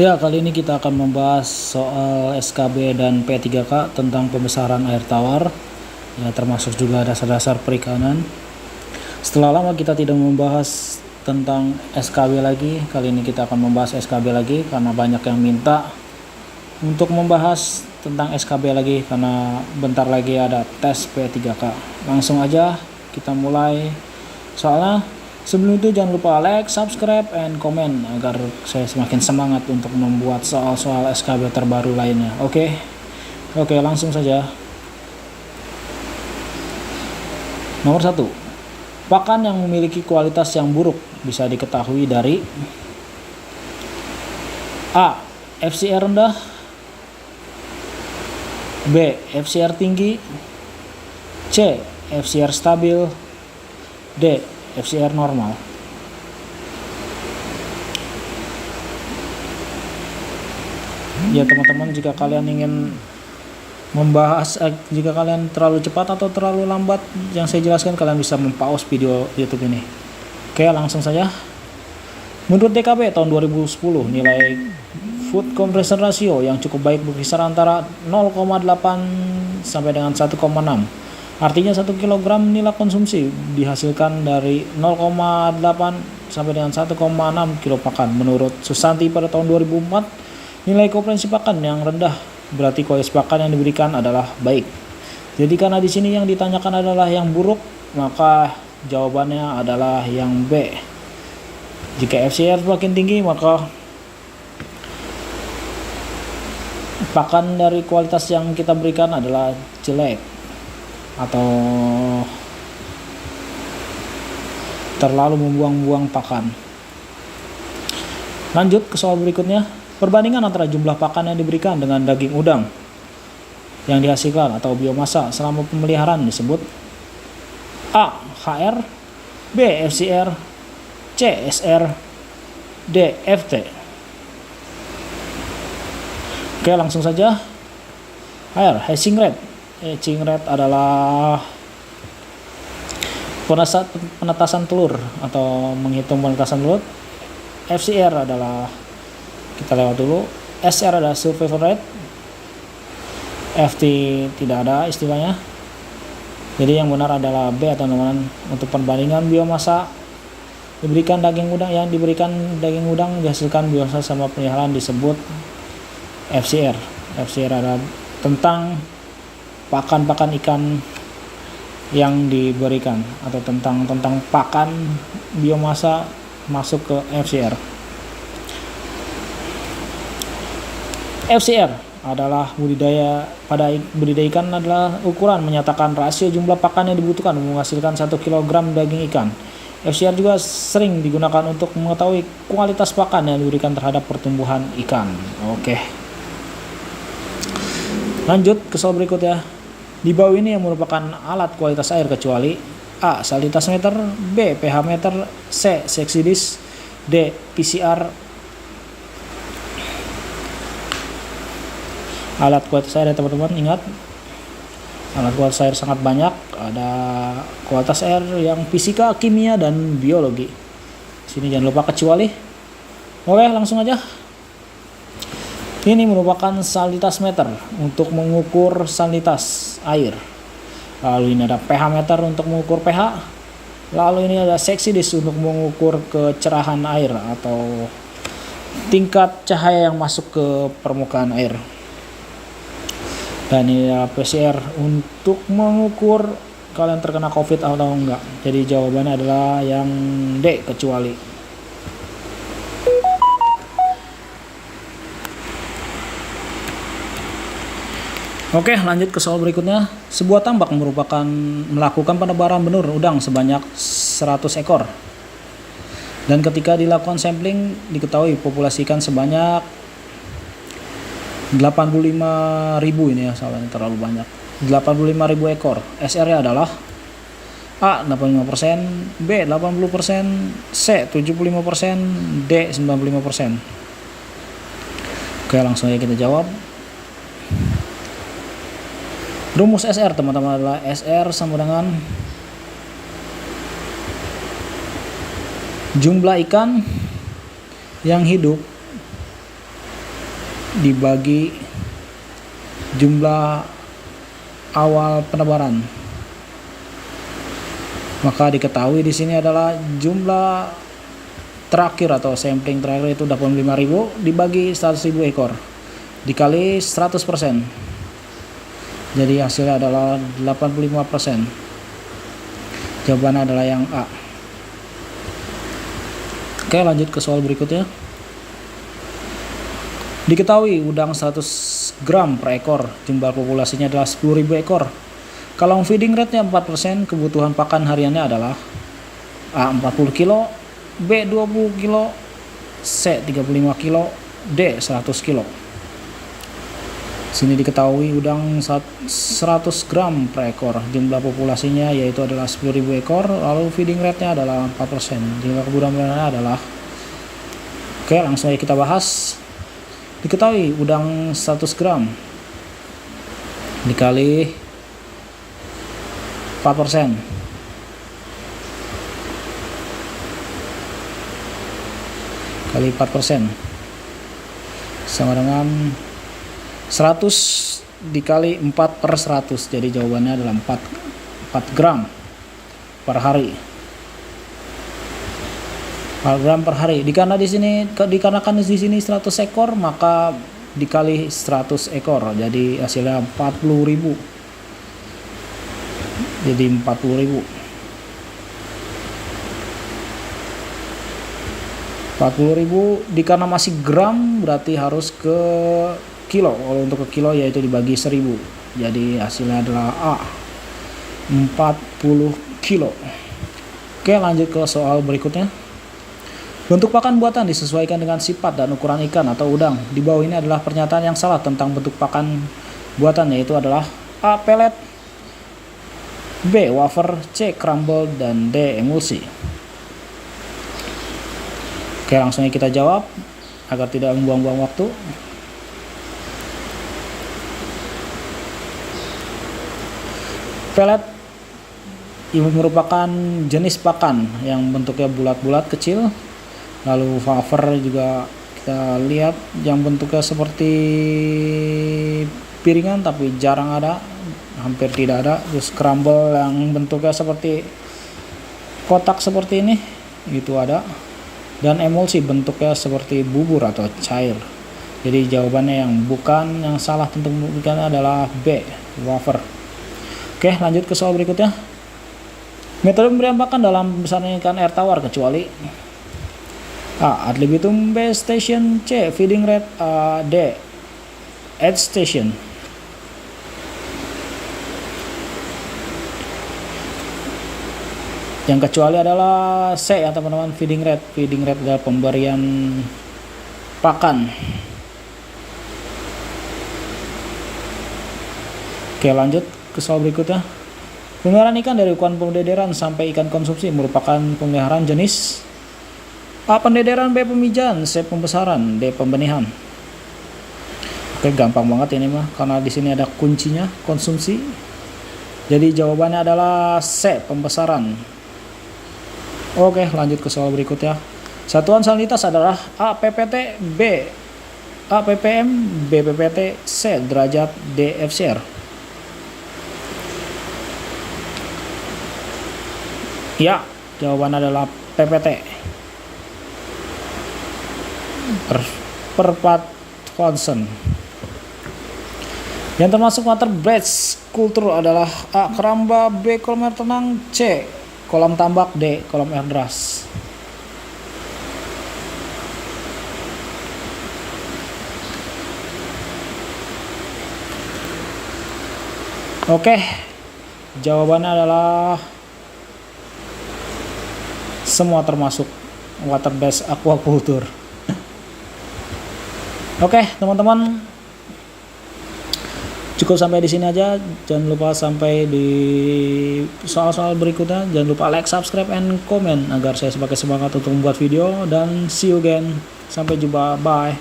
Ya, kali ini kita akan membahas soal SKB dan P3K tentang pembesaran air tawar, ya, termasuk juga dasar-dasar perikanan. Setelah lama kita tidak membahas tentang SKB lagi, kali ini kita akan membahas SKB lagi karena banyak yang minta untuk membahas tentang SKB lagi karena bentar lagi ada tes P3K. Langsung aja kita mulai soalnya. Sebelum itu jangan lupa like, subscribe, and komen agar saya semakin semangat untuk membuat soal-soal SKB terbaru lainnya. Oke, langsung saja. Nomor 1. Pakan yang memiliki kualitas yang buruk bisa diketahui dari A. FCR rendah, B. FCR tinggi, C. FCR stabil, D. FCR normal. Ya teman-teman, jika kalian ingin membahas, jika kalian terlalu cepat atau terlalu lambat yang saya jelaskan, kalian bisa mempause video YouTube ini. Oke, langsung saja. Menurut DKB tahun 2010, nilai food conversion ratio yang cukup baik berkisar antara 0,8 sampai dengan 1,6. Artinya 1 kg nilai konsumsi dihasilkan dari 0,8 sampai dengan 1,6 kilo pakan. Menurut Susanti pada tahun 2004, nilai komprehensi pakan yang rendah berarti kualitas pakan yang diberikan adalah baik. Jadi karena di sini yang ditanyakan adalah yang buruk, maka jawabannya adalah yang B. Jika FCR semakin tinggi, maka pakan dari kualitas yang kita berikan adalah jelek atau terlalu membuang-buang pakan. Lanjut ke soal berikutnya. Perbandingan antara jumlah pakan yang diberikan dengan daging udang yang dihasilkan atau biomasa selama pemeliharaan disebut A. HR, B. FCR, C. SR, D. FT. Oke, langsung saja. HR, hatching rate. Hatching rate adalah penetasan telur atau menghitung penetasan telur. FCR adalah, kita lewat dulu. SR adalah survival rate. FT tidak ada istilahnya. Jadi yang benar adalah B, atau teman-teman. Untuk perbandingan biomasa diberikan daging udang, yang diberikan daging udang dihasilkan biomasa sama pemeliharaan disebut FCR. FCR adalah tentang pakan-pakan ikan yang diberikan, atau tentang pakan biomasa masuk ke FCR. FCR adalah pada budidaya ikan adalah ukuran menyatakan rasio jumlah pakan yang dibutuhkan menghasilkan 1 kg daging ikan. FCR juga sering digunakan untuk mengetahui kualitas pakan yang diberikan terhadap pertumbuhan ikan. Oke. Lanjut ke soal berikutnya. Di bawah ini yang merupakan alat kualitas air kecuali A. Salinitas meter, B. pH meter, C. Seksidis, D. PCR. Alat kualitas air ya teman-teman, ingat alat kualitas air sangat banyak. Ada kualitas air yang fisika, kimia, dan biologi. Sini jangan lupa kecuali. Oke, langsung aja. Ini merupakan salinitas meter untuk mengukur salinitas air. Lalu ini ada pH meter untuk mengukur pH. Lalu ini ada seksidis untuk mengukur kecerahan air atau tingkat cahaya yang masuk ke permukaan air. Dan ini ada PCR untuk mengukur kalian terkena COVID atau enggak. Jadi jawabannya adalah yang D, kecuali. Oke, lanjut ke soal berikutnya. Sebuah tambak melakukan penebaran benur udang sebanyak 100 ekor. Dan ketika dilakukan sampling, diketahui populasi ikan sebanyak 85.000, ini ya, salahnya terlalu banyak. 85.000 ekor. SR-nya adalah A. 85%, B. 80%, C. 75%, D. 95%. Oke, langsung aja kita jawab. Rumus SR teman-teman adalah SR sama dengan jumlah ikan yang hidup dibagi jumlah awal penebaran, maka diketahui di sini adalah jumlah terakhir atau sampling terakhir itu 85.000 dibagi 100.000 ekor dikali 100%. Jadi hasilnya adalah 85%. Jawabannya adalah yang A. Oke, lanjut ke soal berikutnya. Diketahui udang 100 gram per ekor, jumlah populasinya adalah 10.000 ekor. Kalau feeding rate-nya 4%, kebutuhan pakan hariannya adalah A 40 kilo, B 20 kilo, C 35 kilo, D 100 kilo. Sini diketahui udang 100 gram per ekor, jumlah populasinya yaitu adalah 10.000 ekor, lalu feeding rate-nya adalah 4%. Jumlah kebutuhan hariannya adalah, oke, langsung aja kita bahas. Diketahui udang 100 gram dikali 4%. Kali 4% sama dengan 100 dikali 4/100. Jadi jawabannya adalah 4 gram per hari. 4 gram per hari. Dikarenakan di sini 100 ekor, maka dikali 100 ekor. Jadi hasilnya 40.000. Jadi 40.000. 40.000 karena masih gram berarti harus ke kilo. Kalau untuk ke kilo yaitu dibagi 1.000. Jadi hasilnya adalah A 40 kilo. Oke, lanjut ke soal berikutnya. Bentuk pakan buatan disesuaikan dengan sifat dan ukuran ikan atau udang. Di bawah ini adalah pernyataan yang salah tentang bentuk pakan buatan, yaitu adalah A pelet, B wafer, C crumble, dan D emulsi. Oke, langsung kita jawab agar tidak membuang-buang waktu. Pelet ini merupakan jenis pakan yang bentuknya bulat-bulat kecil. Lalu wafer juga kita lihat yang bentuknya seperti piringan tapi jarang ada, hampir tidak ada. Terus crumble yang bentuknya seperti kotak seperti ini, itu ada. Dan emulsi bentuknya seperti bubur atau cair. Jadi jawabannya yang salah tentang bentuknya adalah B, wafer. Oke, lanjut ke soal berikutnya. Metode pemberian pakan dalam pembesaran ikan air tawar kecuali A. Ad libitum, B. Station, C. Feeding rate, D. Ad station. Yang kecuali adalah C ya teman-teman, feeding rate. Feeding rate adalah pemberian pakan. Oke, lanjut ke soal berikutnya. Pemeliharaan ikan dari ukuran pendederan sampai ikan konsumsi merupakan pemeliharaan jenis A. Pendederan, B. Pemijahan, C. Pembesaran, D. Pembenihan. Oke, gampang banget ini mah karena di sini ada kuncinya konsumsi. Jadi jawabannya adalah C. Pembesaran. Oke, lanjut ke soal berikutnya. Satuan salinitas adalah A. PPT, B. A. ppm, B. ppt, C. derajat, D. FCR. Ya, jawabannya adalah PPT. Per part Thomson. Yang termasuk water breeds kultur adalah A. keramba, B. kolam air tenang, C. kolam tambak, D. kolam air deras. Oke, jawabannya adalah semua termasuk water based aquaculture. Oke, teman-teman, cukup sampai di sini aja. Jangan lupa sampai di soal-soal berikutnya. Jangan lupa like, subscribe, and comment agar saya semakin semangat untuk membuat video. Dan see you again. Sampai jumpa. Bye.